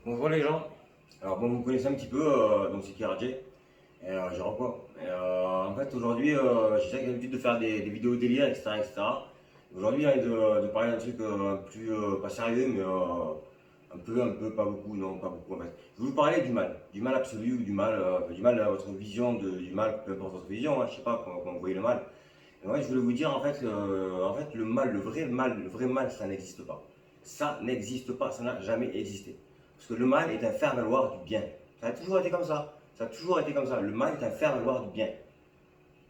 Bonjour les gens. Alors bon, vous me connaissez un petit peu, donc c'est KRJ. J'ai quoi. En fait, aujourd'hui, j'ai l'habitude de faire des vidéos délire, etc., etc. Aujourd'hui, j'ai envie de parler d'un truc plus pas sérieux, mais un peu, pas beaucoup, non, pas beaucoup en fait. Je vais vous parler du mal absolu ou du mal à votre vision du mal, peu importe votre vision, hein, je sais pas comment vous voyez le mal. Et ouais, je voulais vous dire en fait, le vrai mal, ça n'existe pas. Ça n'existe pas, ça n'a jamais existé. Parce que le mal est un faire-valoir du bien. Ça a toujours été comme ça. Ça a toujours été comme ça. Le mal est un faire-valoir du bien.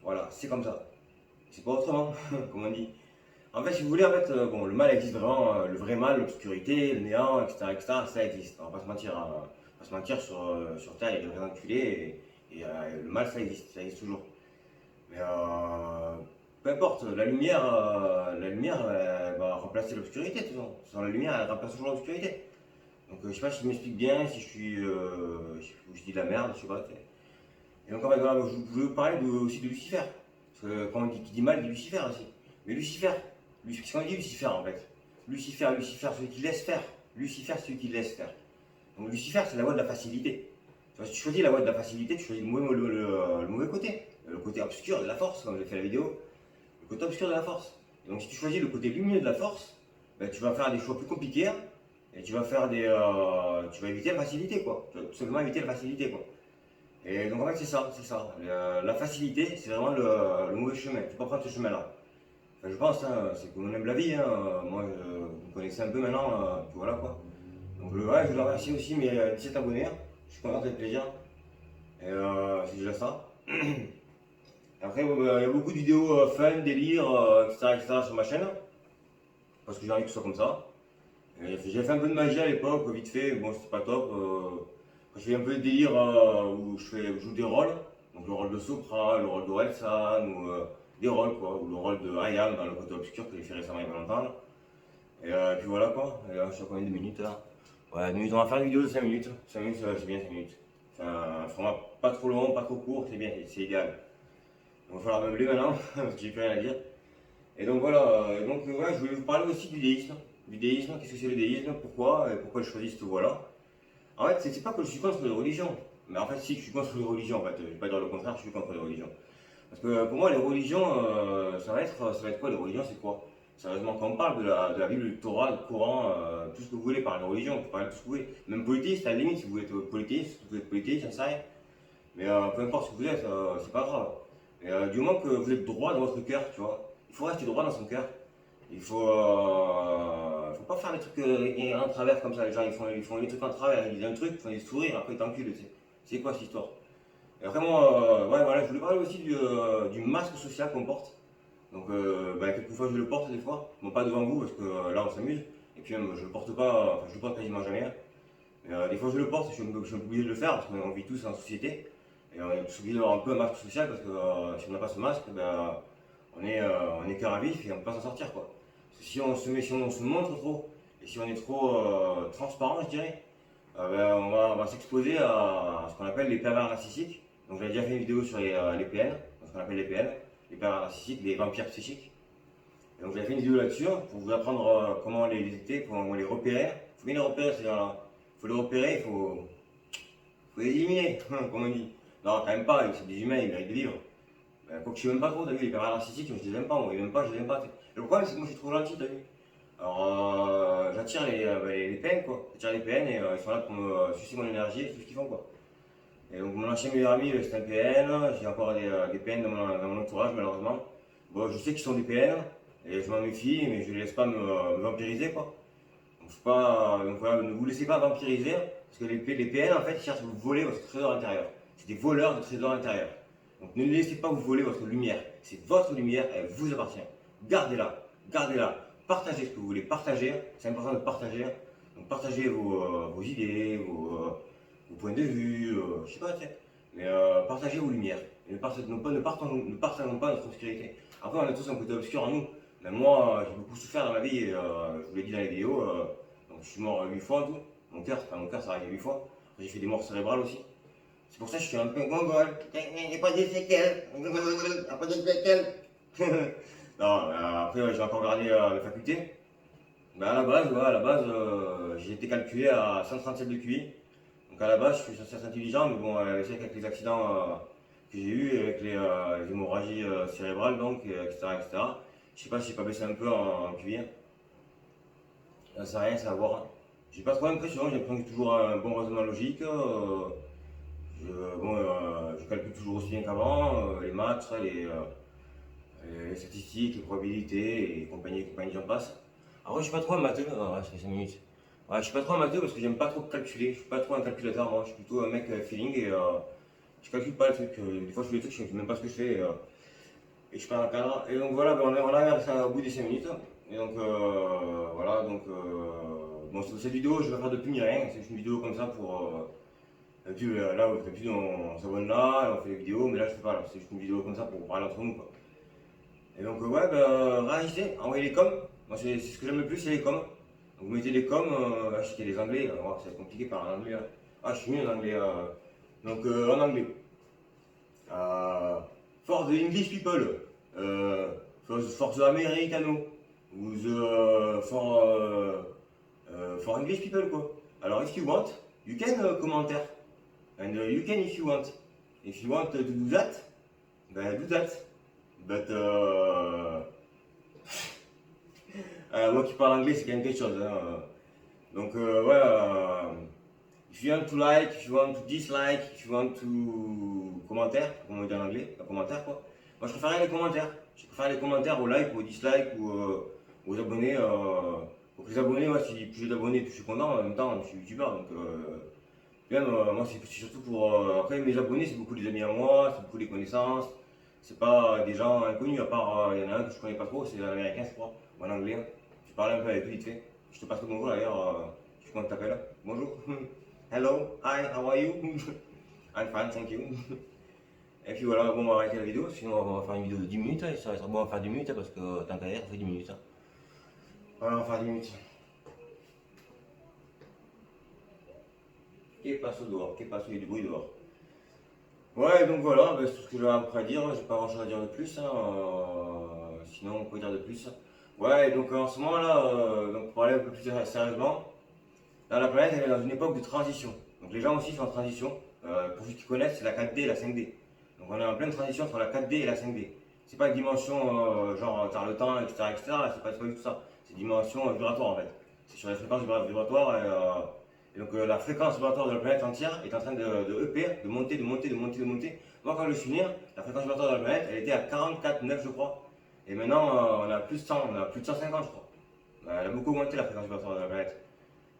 Voilà, c'est comme ça. C'est pas autrement, comme on dit. En fait, si vous voulez, bon, le mal existe vraiment, le vrai mal, l'obscurité, le néant, etc., etc., ça existe. On va pas se mentir, hein. On va pas se mentir sur Terre, il y a des vrais enculés, le mal, ça existe toujours. Mais peu importe, la lumière va remplacer l'obscurité, de toute façon. Sans la lumière, elle remplace toujours l'obscurité. Donc je sais pas si je m'explique bien, si je dis de la merde, je sais pas. Et donc en fait, voilà, je veux parler aussi de Lucifer. Parce que quand on dit qui dit mal, dit Lucifer aussi. Mais qu'est-ce qu'on dit Lucifer en fait? Lucifer, celui qui laisse faire. Lucifer, celui qui laisse faire. Donc Lucifer, c'est la voie de la facilité. Tu vois, si tu choisis la voie de la facilité, tu choisis le mauvais côté. Le côté obscur de la force, comme j'ai fait la vidéo. Le côté obscur de la force. Et donc si tu choisis le côté lumineux de la force, ben, tu vas faire des choix plus compliqués, hein, et tu vas éviter la facilité, quoi. Tu vas tout simplement éviter la facilité, quoi. Et donc en fait c'est ça, c'est ça. La facilité, c'est vraiment le mauvais chemin. Il ne faut pas prendre ce chemin-là. Enfin, je pense, hein, c'est comme on aime la vie, hein. Moi, vous me connaissez un peu maintenant, puis voilà quoi. Donc ouais, je vous remercie aussi mes 17 abonnés, hein. Je suis content, ça fait plaisir. Et c'est déjà ça. Après, bon, bah, il y a beaucoup de vidéos fun, délire, etc., etc. sur ma chaîne. Parce que j'ai envie que ce soit comme ça. J'ai fait un peu de magie à l'époque, vite fait, bon c'était pas top. Quand je fais un peu de délire où je joue des rôles, donc le rôle de Sopra, le rôle d'Orelsan, ou des rôles quoi, ou le rôle de Ayam dans le côté obscur que j'ai fait récemment il y a pas longtemps. Là. Et puis voilà quoi, et là je suis à combien de minutes là? Ouais, 2 minutes, on va faire une vidéo de 5 minutes. 5 minutes c'est bien 5 minutes. C'est un format pas trop long, pas trop court, c'est bien, c'est idéal. Donc il va falloir meubler maintenant, parce que j'ai plus rien à dire. Et donc voilà, ouais, je voulais vous parler aussi du déisme. Du déisme, qu'est-ce que c'est le déisme, pourquoi, et pourquoi je choisis cette voie-là. En fait, c'est pas que je suis contre les religions, mais en fait, si je suis contre les religions, en fait, je vais pas dire le contraire, je suis contre les religions. Parce que pour moi, les religions, ça va être quoi les religions, c'est quoi? Sérieusement, quand on parle de la Bible, du Torah, du Coran, tout ce que vous voulez par les religions, on peut parler de tout ce que vous voulez. Même polythéiste, à la limite, si vous êtes polythéiste, j'en sais rien. Mais peu importe ce que vous êtes, c'est pas grave. Et du moment que vous êtes droit dans votre cœur, tu vois, il faut rester droit dans son cœur. Faut pas faire des trucs en travers comme ça. Les gens ils font des trucs en travers, ils disent un truc, ils font des sourires, après ils t'enculent. C'est quoi cette histoire? Et après moi, ouais, voilà, je voulais parler aussi du masque social qu'on porte. Donc bah, quelquefois je le porte des fois, bon pas devant vous parce que là on s'amuse. Et puis même je le porte pas, enfin je le porte quasiment jamais, hein. Mais des fois je le porte, je suis obligé de le faire parce qu'on vit tous en société. Et on est tous obligés d'avoir un peu un masque social parce que si on n'a pas ce masque, ben, on est cœur à vif et on ne peut pas s'en sortir quoi. Parce que si on se montre trop, et si on est trop transparent, je dirais, ben, on va s'exposer à ce qu'on appelle les pervers narcissiques. Donc j'avais déjà fait une vidéo sur les PN, ce qu'on appelle les PN, les pervers narcissiques, les vampires psychiques. Et donc j'avais fait une vidéo là-dessus pour vous apprendre comment les détecter, comment les repérer. Il faut bien les repérer ces gens-là. Il faut les repérer, faut les éliminer, comme on dit. Non, quand même pas, c'est des humains, ils méritent de vivre. Ben, quoi que je sais même pas trop, t'as vu, les pervers narcissiques, je les aime pas, moi, ils m'aiment pas, je les aime pas. Le problème, c'est que moi, je suis trop gentil, t'as vu. Alors, j'attire les PN, quoi. J'attire les PN et ils sont là pour me sucer mon énergie et tout ce qu'ils font, quoi. Et donc, mon ancien meilleur ami, c'est un PN. J'ai encore des PN dans mon entourage, malheureusement. Bon, je sais qu'ils sont des PN et je m'en méfie, mais je les laisse pas me vampiriser, quoi. Donc, faut pas, donc voilà, ne vous laissez pas vampiriser, parce que les PN, en fait, ils cherchent à vous voler votre trésor intérieur. C'est des voleurs de trésor intérieur. Donc ne laissez pas vous voler votre lumière. C'est votre lumière, elle vous appartient. Gardez-la, gardez-la. Partagez ce que vous voulez partager. C'est important de partager. Donc partagez vos idées, vos points de vue, je sais pas, tu sais. Mais partagez vos lumières. Et ne partageons pas notre obscurité. Après, on a tous un côté obscur en nous. Mais moi, j'ai beaucoup souffert dans ma vie, et je vous l'ai dit dans les vidéos. Donc je suis mort 8 fois en tout. Mon cœur s'est arrêté 8 fois. J'ai fait des morts cérébrales aussi. C'est pour ça que je suis un peu gongol. Il n'y a pas de séquelles. Il n'y a pas de séquelles. Non, après, j'ai encore gardé la faculté. Bah à la base j'ai été calculé à 137 de QI. Donc à la base, je suis censé être intelligent, mais bon, c'est vrai qu'avec les accidents que j'ai eus, avec les hémorragies cérébrales, donc, etc., etc., je sais pas si j'ai pas baissé un peu en QI. Ça sert à rien, c'est à voir. J'ai pas trop l'impression, j'ai l'impression que j'ai toujours un bon raisonnement logique. Je calcule toujours aussi bien qu'avant, les maths, ça, les statistiques, les probabilités, et compagnie, j'en passe. Alors, je suis pas trop un matheux, ouais, ça fait 5 minutes. Ouais, je suis pas trop un matheux parce que j'aime pas trop calculer, je suis pas trop un calculateur, moi, je suis plutôt un mec feeling et je calcule pas les trucs. Des fois, je fais des trucs, je sais même pas ce que je fais et je perds un cadre. Et donc voilà, ben, on arrive ça au bout des 5 minutes. Et donc voilà, donc bon, cette vidéo, je vais faire de pub ni rien, c'est juste une vidéo comme ça pour. Et puis là, d'habitude, on s'abonne là, et on fait des vidéos, mais là, je fais pas là, c'est juste une vidéo comme ça pour parler entre nous, quoi. Et donc, ouais, bah, réagissez, envoyez les coms. Moi, c'est ce que j'aime le plus, c'est les coms. Donc, vous mettez les coms, je sais qu'il y a des anglais, c'est compliqué par un anglais. Là. Ah, je suis nul en anglais. Donc, en anglais. Euh, for the English people, for the Americano, ou for English people, quoi. Alors, if you want, you can commentaire. And you can if you want. If you want to do that, ben do that. But moi qui parle anglais, c'est quand même quelque chose. Hein. Donc ouais, if you want to like, if you want to dislike, if you want to commentaire, comme on dit en anglais, un commentaire quoi. Moi je préfère les commentaires. Je préfère les commentaires aux likes, aux dislikes ou aux abonnés. Donc les abonnés, ouais, si plus j'ai d'abonnés, plus je suis content. En même temps, je suis youtubeur donc. Même, moi, c'est surtout pour. Après, mes abonnés, c'est beaucoup des amis à moi, c'est beaucoup des connaissances. C'est pas des gens inconnus, à part, il y en a un que je connais pas trop, c'est un américain, je crois, ou un anglais. Je parle un peu avec lui vite fait. Je te passe le bonjour d'ailleurs, je sais comment tu t'appelles. Bonjour. Hello, hi, how are you? I'm fine, thank you. Et puis voilà, bon, on va arrêter la vidéo, sinon on va faire une vidéo de 10 minutes. Hein, ça va être bon, on va faire 10 minutes hein, parce que tant qu'à dire, ça fait 10 minutes. Hein. Voilà, on va faire 10 minutes. Qui passe au dehors, qui passe au du bruit dehors. Ouais, donc voilà, c'est tout ce que j'ai à peu près dire. J'ai pas grand chose à dire de plus. Hein, sinon, on peut dire de plus. Ouais, donc en ce moment là, donc, pour parler un peu plus sérieusement, là, la planète elle est dans une époque de transition. Donc les gens aussi sont en transition. Pour ceux qui connaissent, c'est la 4D et la 5D. Donc on est en pleine transition entre la 4D et la 5D. C'est pas une dimension genre tard le temps, etc. etc. C'est pas du tout ça. C'est une dimension vibratoire en fait. C'est sur les fréquences vibratoires et donc la fréquence vibratoire de la planète entière est en train de EP, de monter, de monter, de monter, de monter. Moi quand je suis né, la fréquence vibratoire de la planète, elle était à 44,9 je crois. Et maintenant on a plus de 100, on a plus de 150 je crois. Elle a beaucoup augmenté la fréquence vibratoire de la planète.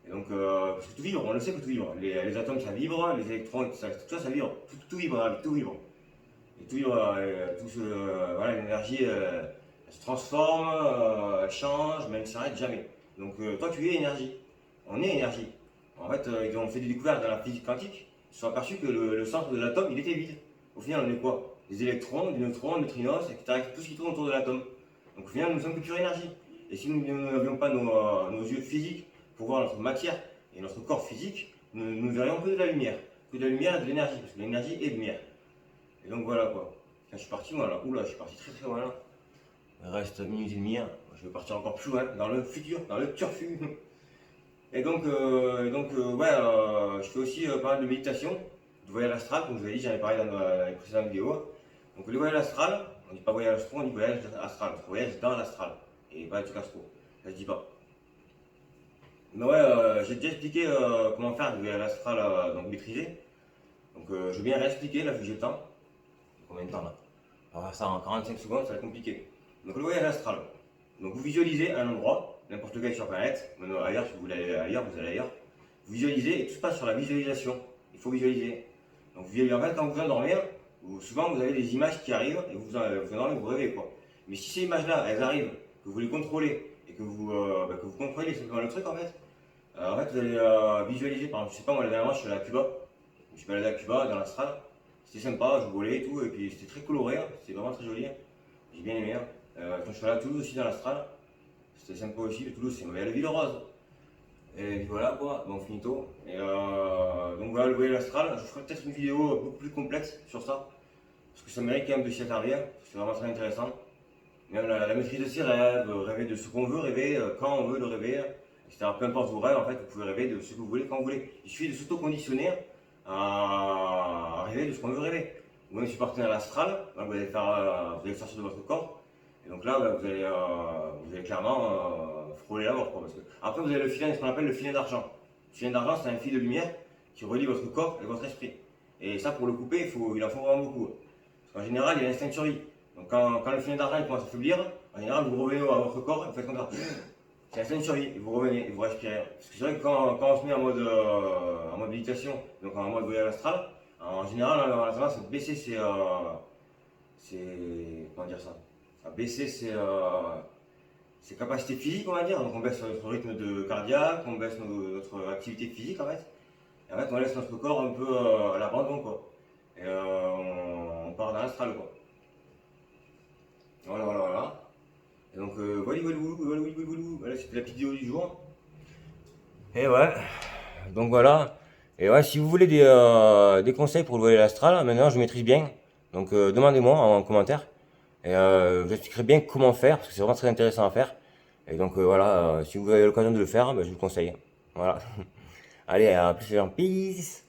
Et donc, parce que tout vibre, on le sait que tout vibre. Les atomes ça vibre, les électrons, tout ça, ça vibre. Tout vibre, tout vibre. Et tout vibre, voilà, l'énergie elle se transforme, elle change, mais elle ne s'arrête jamais. Donc toi tu es énergie. On est énergie. En fait, ils ont fait des découvertes dans la physique quantique. Ils se sont aperçus que le centre de l'atome, il était vide. Au final, on est quoi? Des électrons, des neutrons, des neutrinos, etc. Tout ce qui tourne autour de l'atome. Donc au final, nous ne sommes que pure énergie. Et si nous n'avions pas nos yeux physiques pour voir notre matière et notre corps physique, nous ne verrions que de la lumière. Que de la lumière et de l'énergie. Parce que l'énergie est lumière. Et donc voilà quoi. Quand je suis parti, voilà. Oula, je suis parti très très loin là. Il reste une minute et demie. Je vais partir encore plus loin, dans le futur, dans le turfu. Et donc, ouais, je fais aussi pas mal de méditation, de voyage astral, comme je vous l'ai dit, j'en ai parlé dans les précédentes vidéos. Donc, le voyage astral, on ne dit pas voyage astral, on dit voyage astral, voyage dans l'astral, et pas du astro, ça se dit pas. Mais ouais, j'ai déjà expliqué comment faire du voyage astral donc maîtrisé. Donc, je vais bien réexpliquer, là, vu que j'ai le temps. Combien de temps là? On va faire ça en 45 secondes, ça va être compliqué. Donc, le voyage astral. Donc, vous visualisez un endroit, n'importe lequel sur la planète, même ailleurs, si vous voulez aller ailleurs, vous allez ailleurs. Vous visualisez et tout se passe sur la visualisation. Il faut visualiser. Donc, vous visualisez, en fait, quand vous endormez, souvent vous avez des images qui arrivent et vous endormez, vous rêvez quoi. Mais si ces images-là, elles arrivent, que vous les contrôlez et que vous contrôlez simplement le truc en fait, vous allez visualiser. Par exemple, je sais pas, moi, la dernière fois, je suis allé à Cuba. Je suis allé à Cuba, dans l'astral. C'était sympa, je volais et tout, et puis c'était très coloré, hein. C'était vraiment très joli. J'ai bien aimé. Hein. Quand je suis allé à Toulouse aussi, dans l'astral, c'était sympa aussi. Toulouse, c'est la ville rose. Et puis voilà quoi, bon finito. Et donc voilà le voyage astral, je ferai peut-être une vidéo beaucoup plus complexe sur ça. Parce que ça mérite quand même de s'y attarder, c'est vraiment très intéressant. Même la maîtrise de ses rêves, rêver de ce qu'on veut rêver, quand on veut le rêver, etc. Peu importe vos rêves, en fait, vous pouvez rêver de ce que vous voulez quand vous voulez. Il suffit de s'auto-conditionner à rêver de ce qu'on veut rêver. Vous même si vous partez à l'astral, vous allez vous allez sortir de votre corps. Et donc là, vous allez clairement frôler la mort. Quoi, parce que après, vous avez ce qu'on appelle le filet d'argent. Le filet d'argent, c'est un fil de lumière qui relie votre corps et votre esprit. Et ça, pour le couper, il en faut vraiment beaucoup. Parce qu'en général, il y a l'instinct de survie. Donc quand le filet d'argent commence à faiblir, en général, vous revenez à votre corps et vous faites comme ça. C'est l'instinct de survie. Et vous revenez et vous respirez. Parce que c'est vrai que quand on se met en mode méditation, donc en mode voyage astral, en général, on a tendance à baisser comment dire ça, à baisser ses capacités physiques, on va dire. Donc on baisse notre rythme de cardiaque, on baisse notre activité physique en fait. Et en fait, on laisse notre corps un peu à l'abandon quoi. Et on part dans l'astral quoi. Voilà. Et donc voilà, c'était la petite vidéo du jour. Et ouais, donc voilà. Et ouais, si vous voulez des conseils pour le voyage astral, maintenant je maîtrise bien. Donc demandez-moi en commentaire. Et je vous expliquerai bien comment faire, parce que c'est vraiment très intéressant à faire. Et donc voilà, si vous avez l'occasion de le faire, ben, je vous le conseille. Voilà. Allez, à plus, les gens. Peace.